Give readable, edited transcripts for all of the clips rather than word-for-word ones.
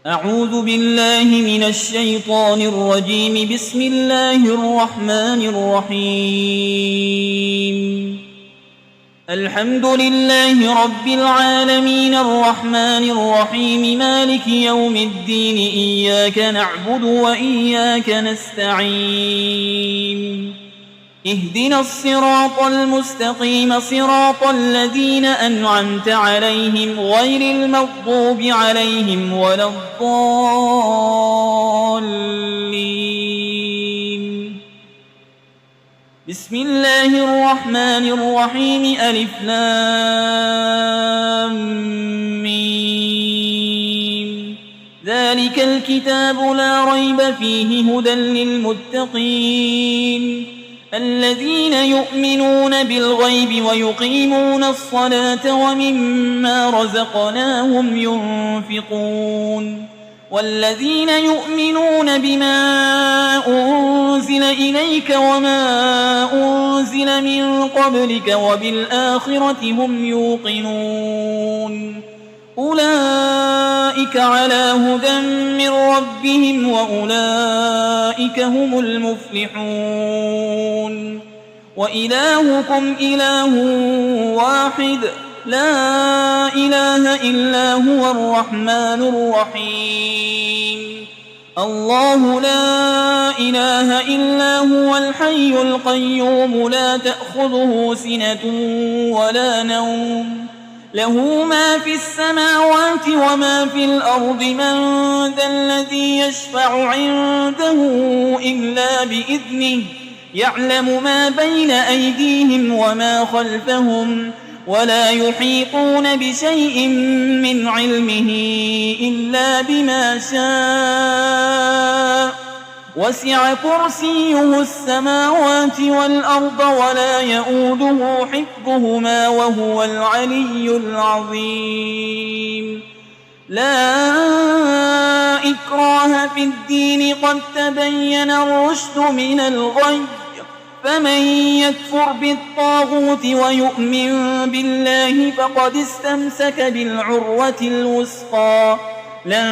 أعوذ بالله من الشيطان الرجيم. بسم الله الرحمن الرحيم. الحمد لله رب العالمين الرحمن الرحيم مالك يوم الدين. إياك نعبد وإياك نستعين. اهدنا الصراط المستقيم صراط الذين أنعمت عليهم غير المغضوب عليهم ولا الضالين. بسم الله الرحمن الرحيم. ألف لام ميم. ذلك الكتاب لا ريب فيه هدى للمتقين الذين يؤمنون بالغيب ويقيمون الصلاة ومما رزقناهم ينفقون والذين يؤمنون بما أنزل إليك وما أنزل من قبلك وبالآخرة هم يوقنون أولئك على هدى من ربهم وأولئك هم المفلحون. وإلهكم إله واحد لا إله إلا هو الرحمن الرحيم. الله لا إله إلا هو الحي القيوم لا تأخذه سنة ولا نوم له ما في السماوات وما في الأرض. من ذا الذي يشفع عنده إلا بإذنه يعلم ما بين أيديهم وما خلفهم ولا يحيطون بشيء من علمه إلا بما شاء. وسع كرسيه السماوات والأرض ولا يؤوده حفظهما وهو العلي العظيم. لا إكراه في الدين قد تبين الرشد من الغي. فمن يكفر بالطاغوت ويؤمن بالله فقد استمسك بالعروة الوثقى لا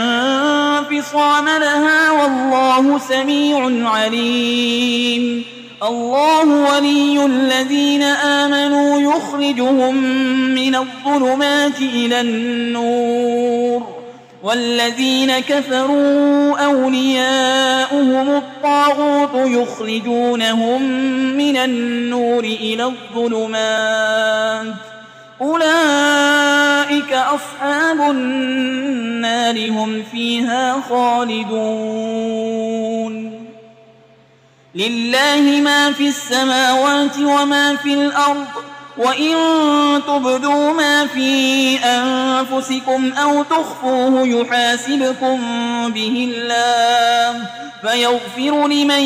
انفصام لها والله سميع عليم. الله ولي الذين آمنوا يخرجهم من الظلمات إلى النور والذين كفروا أولياؤهم الطاغوت يخرجونهم من النور إلى الظلمات أولئك أصحاب النار هم فيها خالدون. لله ما في السماوات وما في الأرض وإن تبدوا ما في أنفسكم أو تخفوه يحاسبكم به الله فيغفر لمن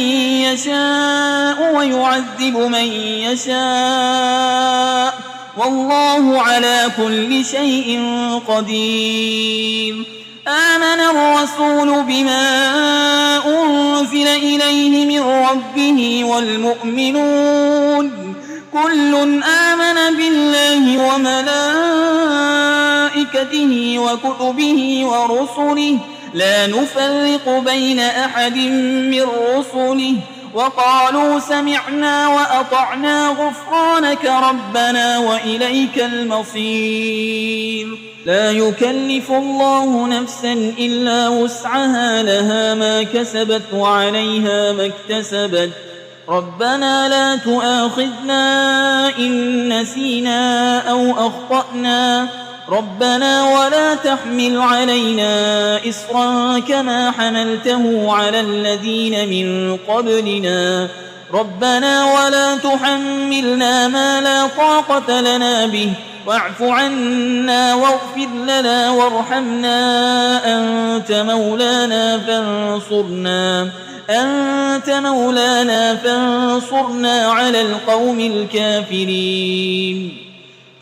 يشاء ويعذب من يشاء والله على كل شيء قدير. آمن الرسول بما أنزل إليه من ربه والمؤمنون كل آمن بالله وملائكته وكتبه ورسله لا نفرق بين أحد من رسله وقالوا سمعنا وأطعنا غفرانك ربنا وإليك المصير. لا يكلف الله نفسا إلا وسعها لها ما كسبت وعليها ما اكتسبت. ربنا لا تؤاخذنا إن نسينا أو أخطأنا ربنا ولا تحمل علينا إصرا كما حملته على الذين من قبلنا ربنا ولا تحملنا ما لا طاقة لنا به واعف عنا واغفر لنا وارحمنا أنت مولانا فانصرنا على القوم الكافرين.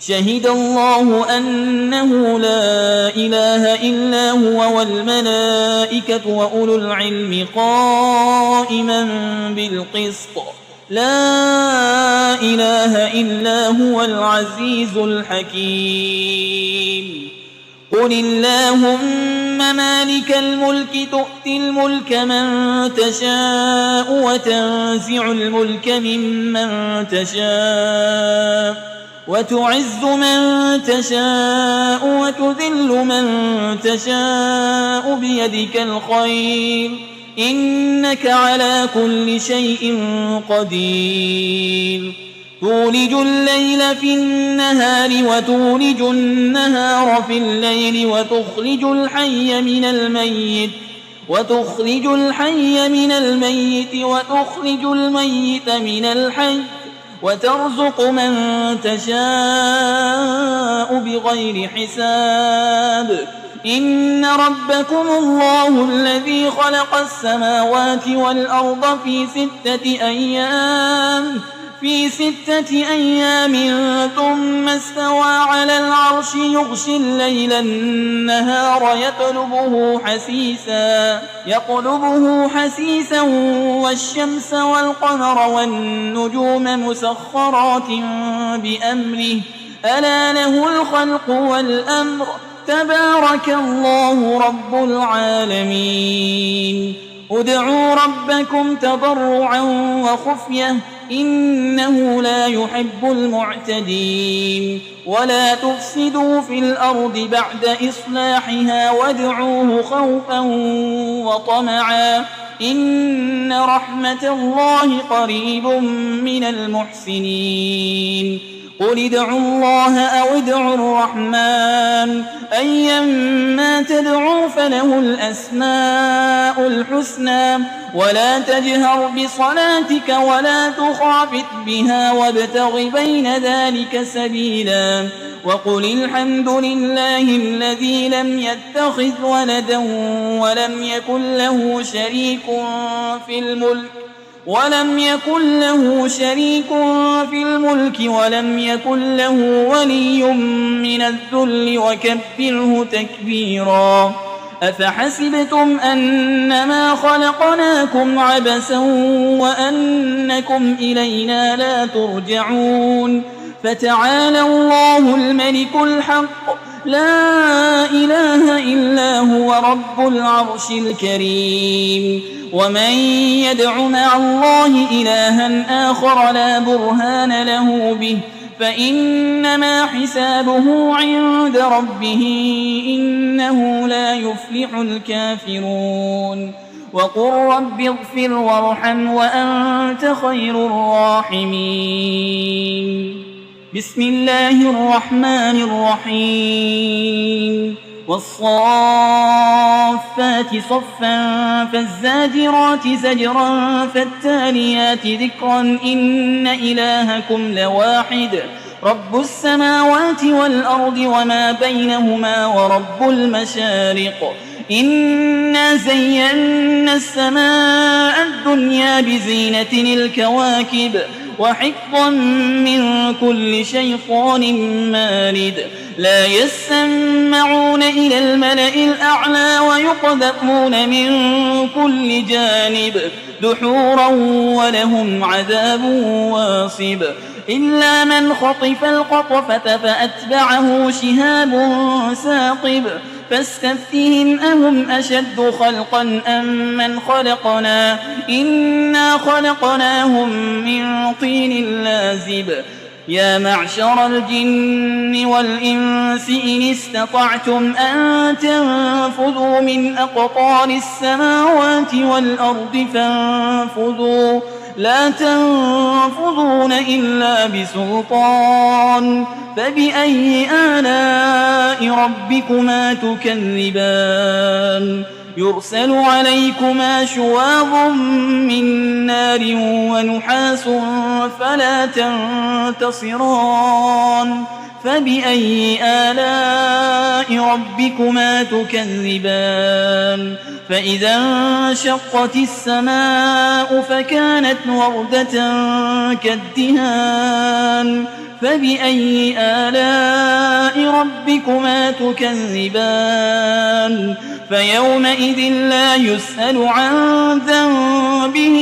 شهد الله أنه لا إله إلا هو والملائكة وأولو العلم قائما بالقسط لا إله إلا هو العزيز الحكيم. قل اللهم مالك الملك تؤتي الملك من تشاء وتنزع الملك ممن تشاء وتعز من تشاء وتذل من تشاء بيدك الخير إنك على كل شيء قدير تولج الليل في النهار وتولج النهار في الليل وتخرج الحي من الميت وتخرج الميت من الحي وترزق من تشاء بغير حساب إن ربكم الله الذي خلق السماوات والأرض في 6 أيام ثم استوى على العرش يغشي الليل النهار يطلبه حسيسا والشمس والقمر والنجوم مسخرات بأمره ألا له الخلق والأمر تبارك الله رب العالمين ادعوا ربكم تضرعا وخفية إنه لا يحب المعتدين ولا تفسدوا في الأرض بعد إصلاحها وادعوه خوفا وطمعا إن رحمة الله قريب من المحسنين قل ادعوا الله أو ادعوا الرحمن أيما تدعوا فله الأسماء الحسنى ولا تجهر بصلاتك ولا تخافت بها وابتغ بين ذلك سبيلا وقل الحمد لله الذي لم يتخذ ولدا ولم يكن له شريك في الملك ولم يكن له ولي من الذل وكبره تكبيرا أفحسبتم أنما خلقناكم عبثا وأنكم إلينا لا ترجعون فتعالى الله الملك الحق لا إله إلا هو رب العرش الكريم ومن يدع مع الله إلها آخر لا برهان له به فإنما حسابه عند ربه إنه لا يفلح الكافرون وقل رب اغفر وارحم وأنت خير الراحمين بسم الله الرحمن الرحيم والصافات صفا فالزاجرات زجرا فالتاليات ذكرا إن إلهكم لواحد رب السماوات والأرض وما بينهما ورب المشارق إنا زينا السماء الدنيا بزينة الكواكب وحفظا من كل شيطان مارد لا يسمعون إلى الملأ الأعلى ويقذفون من كل جانب دحورا ولهم عذاب واصب إلا من خطف الخطفة فأتبعه شهاب ثاقب فاستفتهم أهم أشد خلقا أم من خلقنا إنا خلقناهم من طين لازب يا معشر الجن والإنس إن استطعتم أن تنفذوا من أقطار السماوات والأرض فانفذوا لا تنفذون إلا بسلطان فبأي آلاء ربكما تكذبان يرسل عليكما شواظ من نار ونحاس فلا تنتصران فبأي آلاء ربكما تكذبان فإذا انشقت السماء فكانت وردة كالدهان فبأي آلاء ربكما تكذبان فيومئذ لا يسأل عن ذنبه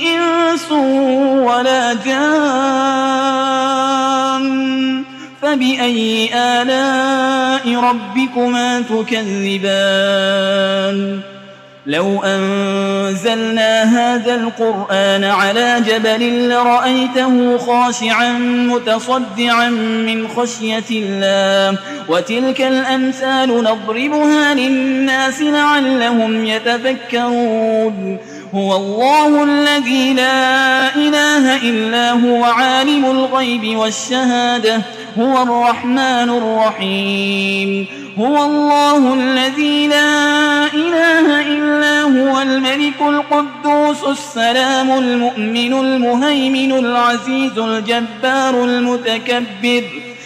إنس ولا جان فبأي آلاء ربكما تكذبان لو أنزلنا هذا القرآن على جبل لرأيته خاشعا متصدعا من خشية الله وتلك الأمثال نضربها للناس لعلهم يتفكرون هو الله الذي لا إله إلا هو عالم الغيب والشهادة هو الرحمن الرحيم هو الله الذي لا إله إلا هو الملك القدوس السلام المؤمن المهيمن العزيز الجبار المتكبر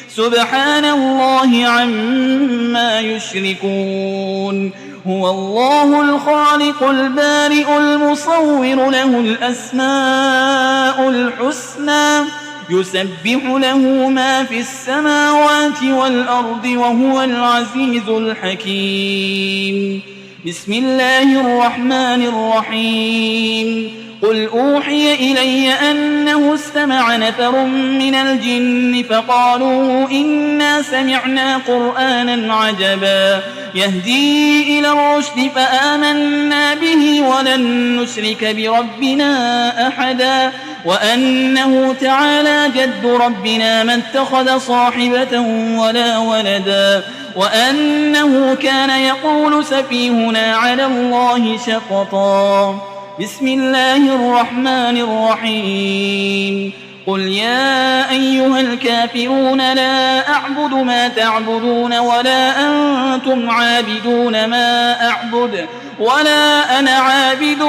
سبحان الله عما يشركون هو الله الخالق البارئ المصور له الأسماء الحسنى يسبح له ما في السماوات والأرض وهو العزيز الحكيم بسم الله الرحمن الرحيم قل أوحي إلي أنه استمع نفر من الجن فقالوا إنا سمعنا قرآنا عجبا يهدي إلى الرشد فآمنا به ولن نشرك بربنا أحدا وأنه تعالى جد ربنا ما اتخذ صاحبة ولا ولدا وأنه كان يقول سفيهنا على الله شططا بسم الله الرحمن الرحيم قل يا أيها الكافرون لا أعبد ما تعبدون ولا أنتم عابدون ما أعبد ولا أنا عابد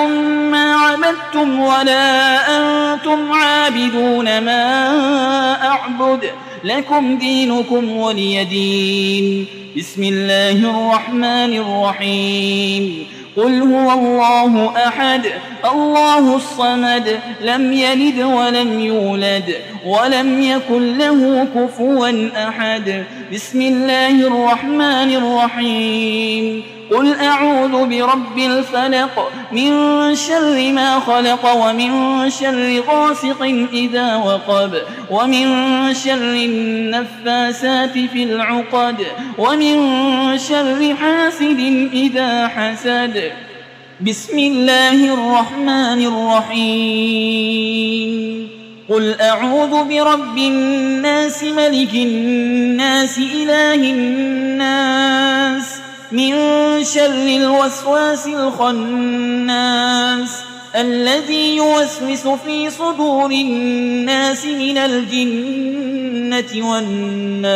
ما عبدتم ولا أنتم عابدون ما أعبد لكم دينكم ولي دين بسم الله الرحمن الرحيم قل هو الله أحد الله الصمد لم يلد ولم يولد ولم يكن له كفوا أحد بسم الله الرحمن الرحيم قل أعوذ برب الفلق من شر ما خلق ومن شر غاسق إذا وقب ومن شر النفاسات في العقد ومن شر حاسد إذا حسد بسم الله الرحمن الرحيم قل أعوذ برب الناس ملك الناس إله الناس من شر الوسواس الخناس الذي يوسوس في صدور الناس من الجنة والناس